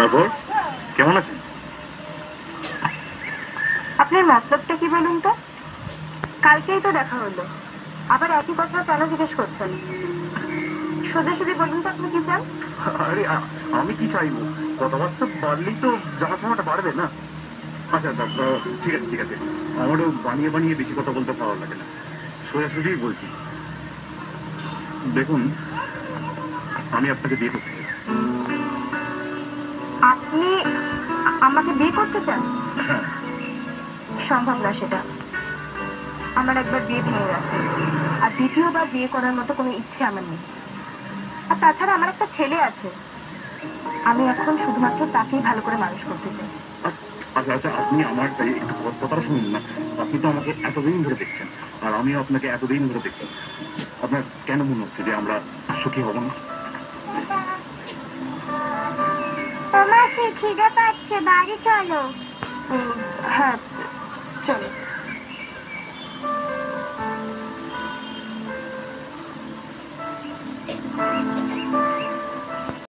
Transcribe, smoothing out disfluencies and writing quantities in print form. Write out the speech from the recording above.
তারপর কেমন আছেন? আপনার মতলবটা কি বলুন তো? কালকেই তো দেখা হলো, আবার একই কথা কেন জিজ্ঞেস করছেন? সোজাসুজি বলুন তো আপনি কি চান? আরে আমি কি চাইবো, কথাবার্তা বাড়লেই তো জানাশোনাটা বাড়বে না? আচ্ছা আচ্ছা, ঠিক আছে ঠিক আছে, আমারও বানিয়ে বানিয়ে বেশি কথা বলতে ভালো লাগে না, সোজাসুজিই বলছি। দেখুন, আমি আপনাকে বিয়ে করতে চাই। আপনি আমাকে বিয়ে করতে চান? হ্যাঁ। সম্ভব না সেটা। আমার একবার বিয়ে ভেঙে গেছে, আর দ্বিতীয়বার বিয়ে করার মতো কোনো ইচ্ছে আমার নেই। আর তাছাড়া আমার একটা ছেলে আছে, আমি এখন শুধুমাত্র তাকেই ভালো করে মানুষ করতে চাই। আচ্ছা আচ্ছা, আপনি আমার একটু কথাটা শুনুন না। আপনি তো আমাকে এতদিন ধরে দেখছেন, আর আমিও আপনাকে এতদিন ধরে দেখছি। আপনার কেন মনে হচ্ছে যে আমরা সুখী হব না? তোমার সে খিদে পাচ্ছে, বাড়ি চলো। হ্যাঁ, চলো।